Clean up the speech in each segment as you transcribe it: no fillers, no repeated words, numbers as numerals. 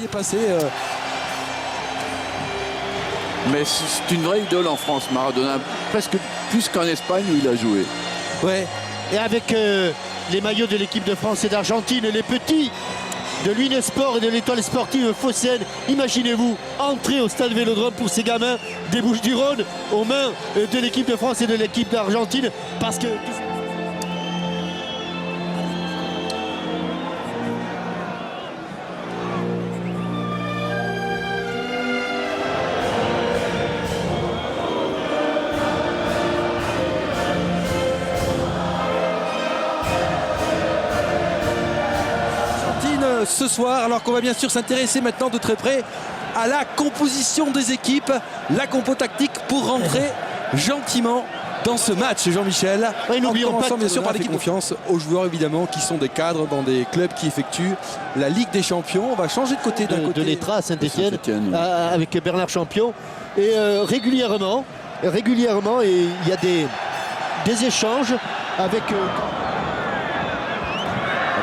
dépassé. Mais c'est une vraie idole en France, Maradona, presque plus qu'en Espagne où il a joué. Ouais. Et avec les maillots de l'équipe de France et d'Argentine, les petits de l'Unesport et de l'Étoile sportive phocéenne, imaginez-vous entrer au stade Vélodrome pour ces gamins des Bouches-du-Rhône aux mains de l'équipe de France et de l'équipe d'Argentine, parce que... Ce soir, alors qu'on va bien sûr s'intéresser maintenant de très près à la composition des équipes, la compo tactique pour rentrer gentiment dans ce match, Jean-Michel. Oui, n'oublions pas bien sûr par l'équipe. Confiance aux joueurs évidemment qui sont des cadres dans des clubs qui effectuent la Ligue des Champions. On va changer de côté de l'Etra à Saint-Etienne avec Bernard Champion. Et régulièrement, et il y a des échanges avec...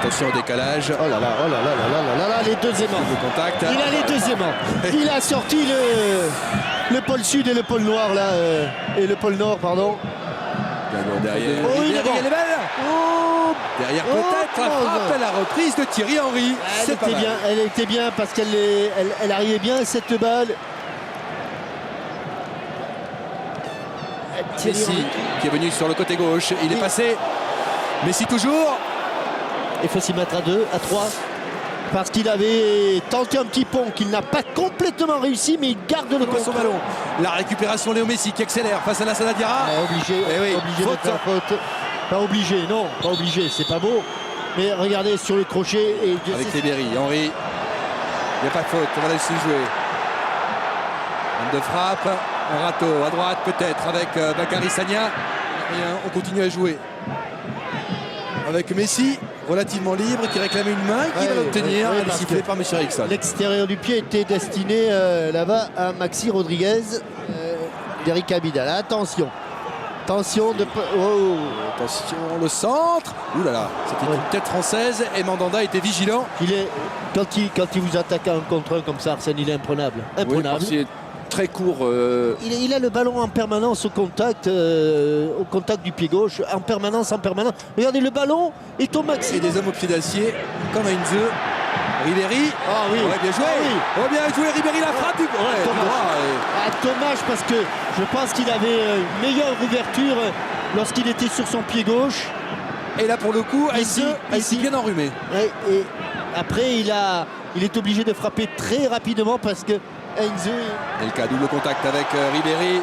Attention au décalage. Oh là là, les deux aimants. Le contact. Il a les deux aimants. Il a sorti le pôle sud et le pôle noir là, et le pôle nord, pardon. Derrière. Oh, il est bon. Les balles. Oh, Derrière peut-être la frappe, la reprise de Thierry Henry. Elle était bien parce qu'elle arrivait bien cette balle. Messi qui est venu sur le côté gauche. Il est passé. Messi toujours. Il faut s'y mettre à 2, à 3. Parce qu'il avait tenté un petit pont qu'il n'a pas complètement réussi, mais il garde le son ballon. La récupération, Léo Messi qui accélère face à Lassana Diarra. Obligé, oui, obligé de faire faute. Pas obligé, non, pas obligé, c'est pas beau. Mais regardez sur le crochet. Et avec Ribéry, Henry. Il n'y a pas de faute, on va laisser jouer. Bande de frappe, un râteau à droite peut-être avec Bakary Sagna. Rien, on continue à jouer. Avec Messi, relativement libre, qui réclamait une main, qui va l'obtenir, sifflé par M. Eriksson. L'extérieur du pied était destiné là-bas à Maxi Rodriguez d'Eric Abidal. Attention. Attention de... Oh. Attention, le centre. Ouh là là, c'était une tête française et Mandanda était vigilant. Quand il vous attaque un contre un comme ça, Arsène, il est imprenable. Oui, très court. Il a le ballon en permanence au contact du pied gauche, en permanence. Regardez, le ballon est au maximum. Et des hommes au pied d'acier, comme Heinze. Ribéry. Ah oui. Ouais, bien joué. Ah oui. Oh, bien joué, Ribéry, la frappe du dommage parce que je pense qu'il avait une meilleure ouverture lorsqu'il était sur son pied gauche. Et là, pour le coup, Heinze bien enrhumé. Et après, il est obligé de frapper très rapidement parce que Heinze... Et le cas, double contact avec Ribéry.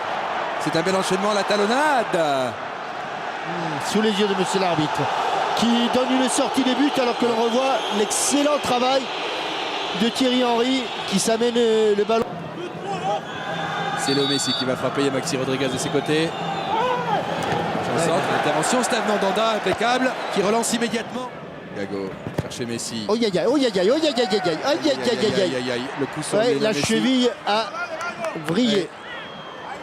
C'est un bel enchaînement, la talonnade. Sous les yeux de monsieur l'arbitre, qui donne une sortie de but alors que l'on revoit l'excellent travail de Thierry Henry qui s'amène le ballon. C'est Léo Messi qui va frapper, il y a Maxi Rodriguez de ses côtés. L'intervention, Stade Mandanda, impeccable, qui relance immédiatement. Gago, chercher Messi. Oh aïe Le coup sur la cheville a vrillé.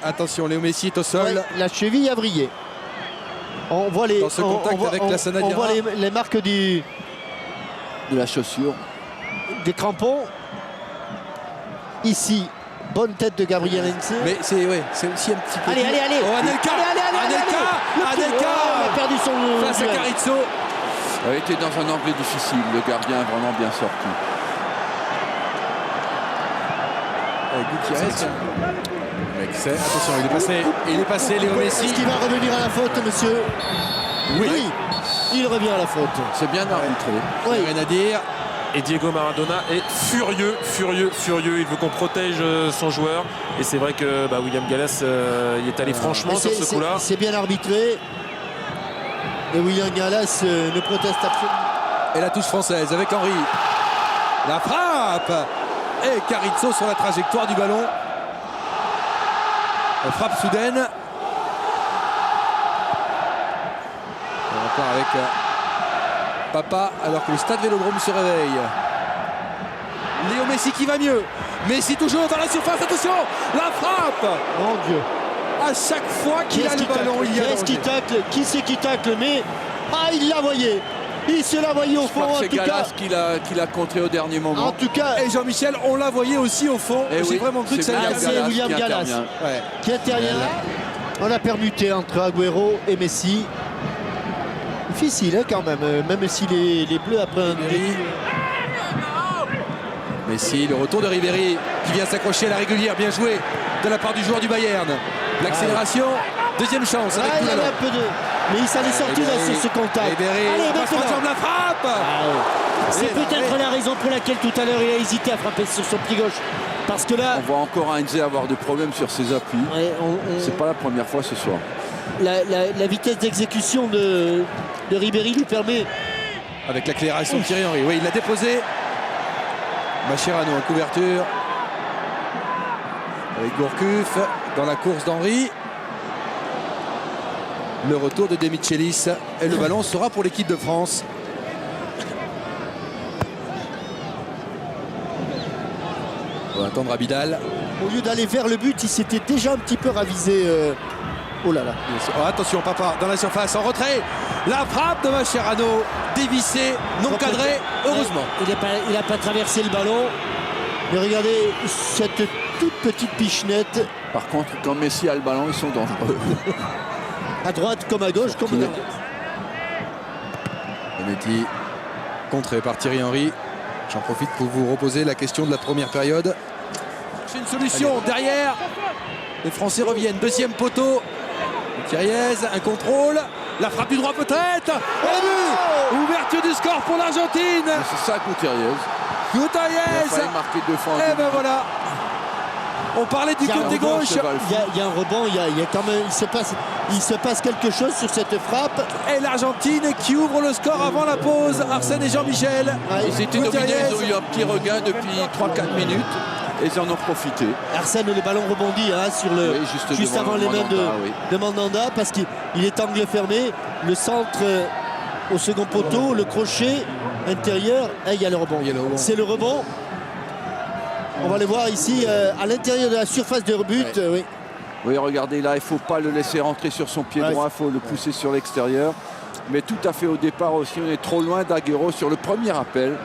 Attention, Léo Messi est au sol. La cheville a vrillé. On voit les, dans ce contact avec Lassana Diarra. On voit les marques de la chaussure. Des crampons. Ici, bonne tête de Gabriel Heinze. Mais c'est aussi un petit peu... Allez. Oh, Anelka. Anelka a perdu son... Face à Carizzo. Il était dans un angle difficile. Le gardien a vraiment bien sorti. Gutiérrez. Attention, il est passé, Léo Messi. Est-ce qu'il va revenir à la faute, monsieur? Oui. Il revient à la faute. C'est bien arbitré. Rien à dire. Et Diego Maradona est furieux. Il veut qu'on protège son joueur. Et c'est vrai que William Gallas y est allé franchement sur ce coup-là. C'est bien arbitré. Et William Gallas ne proteste absolument. Et la touche française avec Henry. La frappe. Et Carizzo sur la trajectoire du ballon. La frappe soudaine. On repart avec Papa alors que le stade Vélodrome se réveille. Léo Messi qui va mieux. Messi toujours dans la surface. Attention, la frappe. Mon Dieu. À chaque fois qu'il a le ballon, il y a Qui c'est qui tacle? Mais il l'a voyé. Il se l'a voyé au Je fond, crois que en c'est tout cas. Galas qui l'a contré au dernier moment. En tout cas, Et Jean-Michel, on l'a voyé aussi au fond. Eh J'ai oui, vraiment cru que c'est ça allait Galas. aller. C'est William qui Galas. intervient. Ouais. qui intervient là. On a permuté entre Agüero et Messi. Difficile hein, quand même si les Bleus après un Ribéry. Messi, le retour de Ribéry qui vient s'accrocher à la régulière. Bien joué de la part du joueur du Bayern. L'accélération, deuxième chance avec il y Toulala. avait un peu de. Mais il s'en est sorti là sur ce contact. Ribéry, Allez, passe en maintenant. jambe, la frappe. C'est peut-être la raison pour laquelle tout à l'heure il a hésité à frapper sur son pied gauche. Parce que là, On voit encore Heinze avoir des problèmes sur ses appuis. ouais, C'est pas la première fois ce soir. la vitesse d'exécution de Ribéry lui permet. Avec l'accélération de Thierry Henry. Oui, il l'a déposé. Mascherano en couverture. Avec Gourcuff dans la course d'Henry. Le retour de Demichelis. Et le ballon sera pour l'équipe de France. On va attendre Abidal. Au lieu d'aller vers le but, il s'était déjà un petit peu ravisé. Oh là là. Oh, attention, papa, dans la surface, en retrait. La frappe de Mascherano, dévissée, non cadrée, heureusement. Il n'a pas traversé le ballon. Mais regardez cette toute petite pichenette Par contre, quand Messi a le ballon, ils sont dangereux. à droite comme à gauche. Comme... Benetti, contré par Thierry Henry. J'en profite pour vous reposer la question de la première période. C'est une solution derrière. Les Français reviennent. Deuxième poteau. Thierry, un contrôle. La frappe du droit peut-être. Et but. Ouverture du score pour l'Argentine. Mais c'est ça, Gutiérrez. Il a Gutiérrez. failli marquer 2 fois. Et ben voilà. On parlait du Il y a un côté rebond, gauche. Il y a un rebond, il y a quand même, il se passe quelque chose sur cette frappe. Et l'Argentine qui ouvre le score avant la pause. Arsène et Jean-Michel. Ouais, Ils étaient dominés, Gutiérrez. ils ont eu un petit regain depuis 3-4 minutes. Et ils en ont profité. Arsène, le ballon rebondit hein, sur le, Oui, juste devant avant les mains Mandanda, oui. de Mandanda parce qu'il est angle fermé. Le centre au second poteau, le crochet intérieur. Et il y a le rebond. Il y a le rebond. C'est le rebond. On va le voir ici à l'intérieur de la surface de but. Oui. Oui, regardez là, il ne faut pas le laisser rentrer sur son pied Ouais. droit, il faut le pousser sur l'extérieur. Mais tout à fait au départ aussi, on est trop loin d'Agüero sur le premier appel.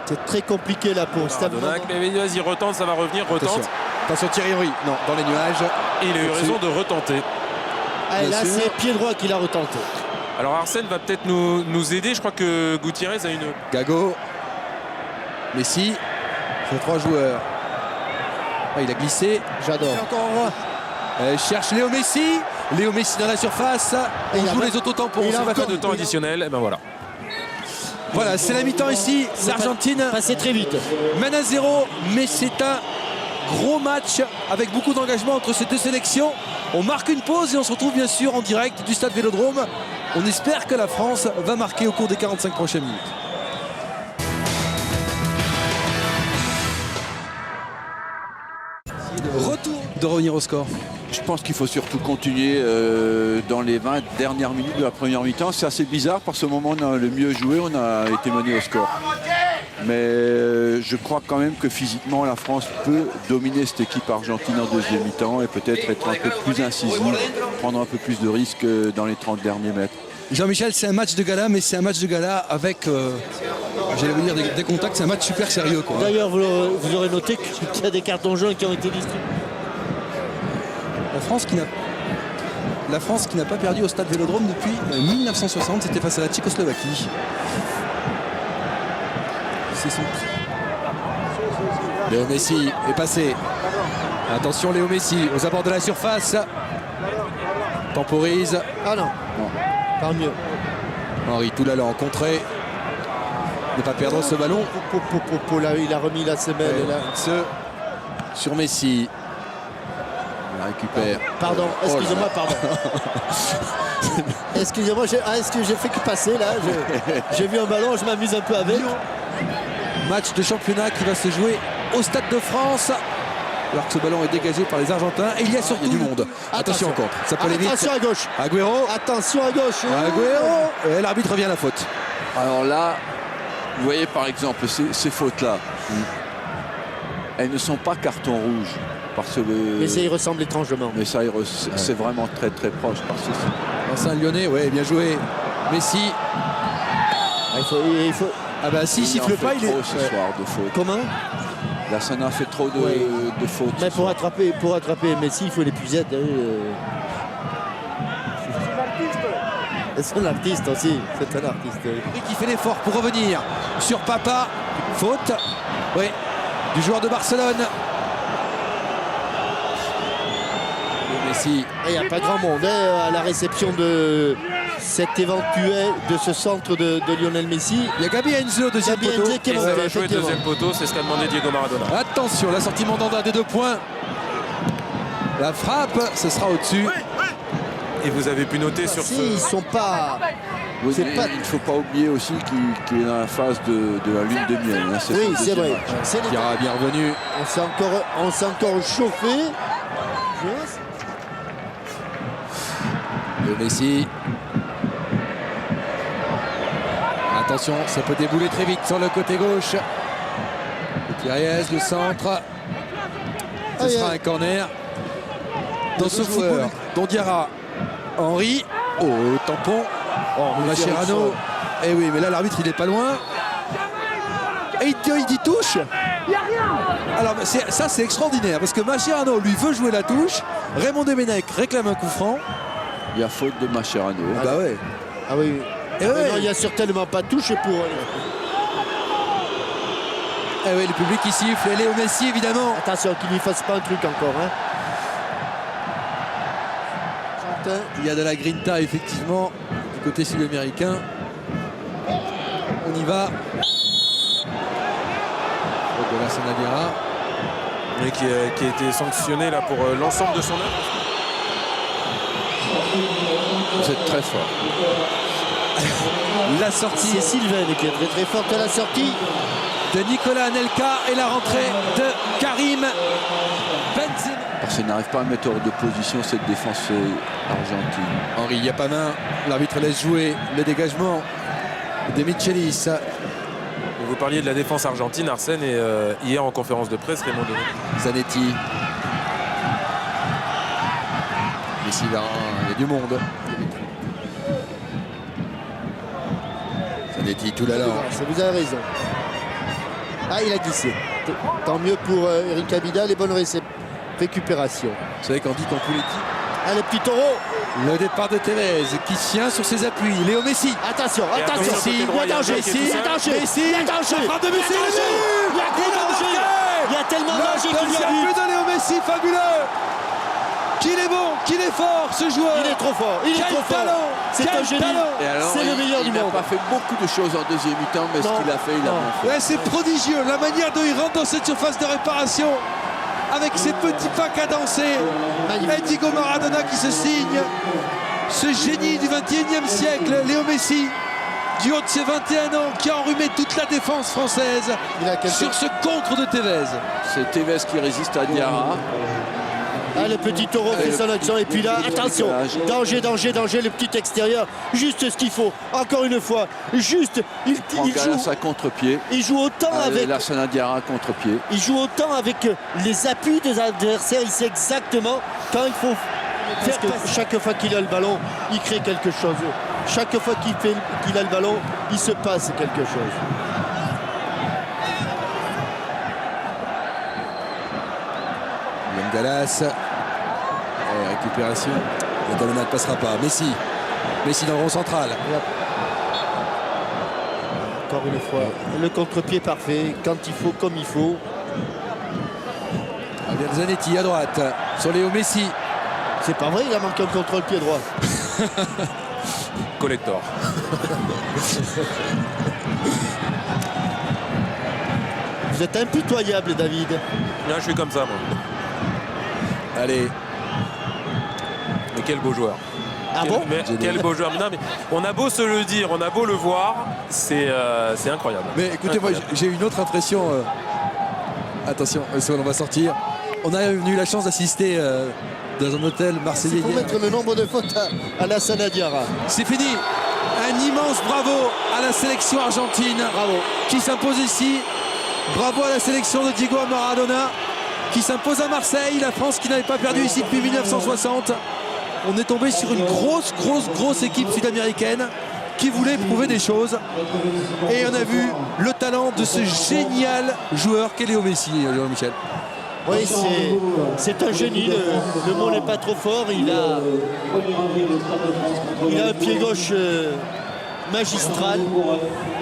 C'est très compliqué là pour Stade Maradona, mais vas-y, retente, ça va revenir, retente. Attention. Attention Thierry Henry. Non, dans les nuages. Et il a eu Au-dessus. raison de retenter. Ah, et là, Bien sûr. c'est pied droit qu'il a retenté. Alors Arsène va peut-être nous aider. Je crois que Gutiérrez a une. Gago. Messi. C'est 3 joueurs. Ah, il a glissé. J'adore. Et encore. Cherche Léo Messi. Léo Messi dans la surface. Et On il a joue pas- les autotampons. il a Ça va Pas faire de temps additionnel. Et ben voilà. Voilà, c'est la mi-temps ici. L'Argentine Passé très vite. mène à 0, mais c'est un gros match avec beaucoup d'engagement entre ces deux sélections. On marque une pause et on se retrouve bien sûr en direct du stade Vélodrome. On espère que la France va marquer au cours des 45 prochaines minutes. Retour de revenir au score. Je pense qu'il faut surtout continuer dans les 20 dernières minutes de la première mi-temps. C'est assez bizarre parce qu'au moment où on a le mieux joué, on a été mené au score. Mais je crois quand même que physiquement, la France peut dominer cette équipe argentine en deuxième mi-temps et peut-être être un peu plus incisive, prendre un peu plus de risques dans les 30 derniers mètres. Jean-Michel, c'est un match de gala, mais c'est un match de gala avec, j'allais vous dire, des contacts. C'est un match super sérieux, quoi. D'ailleurs, vous aurez noté qu'il y a des cartons jaunes qui ont été distribués. La France qui n'a pas perdu au stade Vélodrome depuis 1960, c'était face à la Tchécoslovaquie. C'est son... Léo Messi est passé. Attention Léo Messi aux abords de la surface. Temporise. Ah non, tant mieux. Henri Toulala en contrée. Ne pas perdre ce ballon. Là, il a remis la semelle. Là. Sur Messi. Il la récupère. Pardon, excusez-moi, pardon. Excusez-moi, est-ce que j'ai fait que passer là J'ai vu un ballon, je m'amuse un peu avec. Match de championnat qui va se jouer au Stade de France. Alors que ce ballon est dégagé par les Argentins. Et il y a surtout du monde. Attention encore. Ça peut aller vite. Attention à gauche. Agüero. Attention à gauche. Agüero. Et l'arbitre revient à la faute. Alors là, vous voyez par exemple ces fautes-là, elles ne sont pas carton rouge. Parce que Mais ça y ressemble étrangement. Mais ça, c'est vraiment très très proche. Parce que Vincent Lyonnais, ouais, bien joué. Messi. il faut... Ah bah s'il siffle en pas, fait il est. trop ce soir de fautes. Comment? La Sana fait trop de, Ouais. de fautes. Mais ce pour soir. attraper Messi, il faut l'épuisette. C'est un artiste aussi. C'est un artiste. Qui fait l'effort pour revenir sur Papa. Faute. Oui. Du joueur de Barcelone. Et Messi. Il n'y a pas grand monde à la réception de cet éventuel, de ce centre de Lionel Messi. Il y a Gabi Enzo, deuxième Gabi poteau. Enzo qui est Et ça mauvais, va jouer effectivement. deuxième poteau, c'est ce qu'a demandé Diego Maradona. Attention, la sortie Mandanda des 2 points. La frappe, ce sera au-dessus. Et vous avez pu noter sur Si, ce. ils sont pas. Oui, c'est mais pas- il ne faut pas oublier aussi qu'il est dans la phase de la lune de miel. Hein. Oui, le c'est deuxième vrai. match. C'est les- Qui bien revenu. On s'est encore chauffé. Le Messi. Attention, ça peut débouler très vite sur le côté gauche. Gutiérrez, le centre. Ce sera un corner. Dans ce joueur, Dondiara, Henry. Oh, le tampon. Mascherano. Eh oui, mais là, l'arbitre, il est pas loin. Et il dit touche. Alors, ça, c'est extraordinaire parce que Mascherano, lui, veut jouer la touche. Raymond Domenech réclame un coup franc. Il y a faute de Mascherano. Bah ouais. Ah oui. Et Mais ouais. non, il n'y a certainement pas de touche pour. Eh oui, le public qui siffle. Et Léo Messi, évidemment. Attention qu'il ne lui fasse pas un truc encore. Hein. Il y a de la grinta, effectivement, du côté sud-américain. On y va. De la Sanadiara. Mais qui a été sanctionné là pour l'ensemble de son œuvre. Vous êtes très fort. La sortie C'est Sylvain qui est très très forte à la sortie. de Nicolas Anelka et la rentrée de Karim Benzema. Parce qu'il n'arrive pas à mettre hors de position cette défense argentine. Henri, il n'y a pas main. L'arbitre laisse jouer le dégagement de Michelis. Vous parliez de la défense argentine, Arsène, et hier en conférence de presse, Raymond Domenech. Zanetti. Messi, là, il y a du monde. Zanetti, tout là. Vous avez raison. Ah, il a glissé. Tant mieux pour Eric Abidal, les bonnes récupérations. Vous savez qu'on dit qu'en Pouletti, Ah, le petit taureau. le départ de Tevez qui tient sur ses appuis. Léo Messi. Attention, Et attention. attention, côté droit, Il y a danger, il y a un il y a mec qui est danger, Messi, il y a danger. la frappe de Messi, Il y a danger. Il y a gros danger. Il y a tellement de danger qu'il y a deuxième but. but de Léo Messi, fabuleux. Qu'il est bon, qu'il est fort ce joueur. Il est trop fort, il est Quel trop fort. talent, C'est quel un génie. talent. Et alors, C'est le meilleur du Il n'a monde. pas fait beaucoup de choses en deuxième mi-temps, mais ce Non. qu'il a fait, il a Non. bien fait. Ouais, c'est prodigieux, la manière dont il rentre dans cette surface de réparation avec ses petits pas cadencés. Magnifique. Et Diego Maradona qui se signe. Ce génie du 21e siècle, Léo Messi, du haut de ses 21 ans, qui a enrhumé toute la défense française Il a quelque- sur ce contre de Tevez. C'est Tevez qui résiste à Diarra. Ah, le petit taureau fait son action. Et puis là, attention, danger, danger, danger, le petit extérieur. Juste ce qu'il faut. Encore une fois, juste, il Galas à contre-pied. joue autant avec. La Sana Diarra à contre-pied. Il joue autant avec les appuis des adversaires. Il sait exactement quand il faut faire. Chaque fois qu'il a le ballon, il crée quelque chose. Chaque fois qu'il a le ballon, il se passe quelque chose. Yann Galas. Et récupération. La talonnade ne passera pas. Messi. Messi dans le rond central. Encore une fois, le contre-pied parfait, quand il faut, comme il faut. Javier Zanetti à droite. Sur Léo Messi. C'est pas vrai, il a manqué un contre-pied droit. Collector. Vous êtes impitoyable, David. Là, je suis comme ça, moi. Allez. Mais quel beau joueur. Ah bon? Quel beau joueur. Mais non, mais on a beau se le dire, on a beau le voir, c'est incroyable. Mais écoutez, moi j'ai une autre impression. Attention, on va sortir. On a eu la chance d'assister dans un hôtel marseillais. Il faut mettre le nombre de fautes à la Sanadiara. C'est fini. Un immense bravo à la sélection argentine. Bravo. Qui s'impose ici. Bravo à la sélection de Diego Maradona qui s'impose à Marseille. La France qui n'avait pas perdu ici depuis 1960. On est tombé sur une grosse équipe sud-américaine qui voulait prouver des choses. Et on a vu le talent de ce génial joueur qu'est Léo Messi, Jean-Michel. Oui, c'est un génie, le mot n'est pas trop fort. Il a un pied gauche magistral.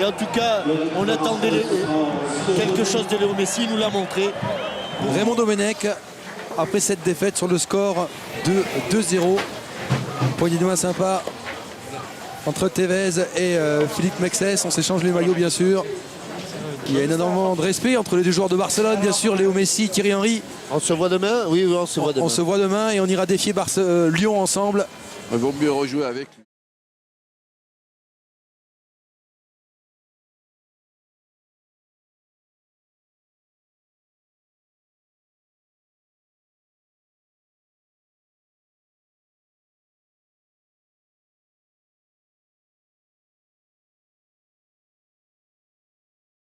Et en tout cas, on attendait quelque chose de Léo Messi, il nous l'a montré. Raymond Domenech, après cette défaite sur le score de 2-0. Poignée de main sympa entre Tevez et Philippe Mexès. On s'échange les maillots, bien sûr. Il y a énormément de respect entre les deux joueurs de Barcelone, bien sûr, Léo Messi, Thierry Henry. On se voit demain? Oui, on se voit demain. On se voit demain et on ira défier Lyon ensemble. Il vaut mieux rejouer avec.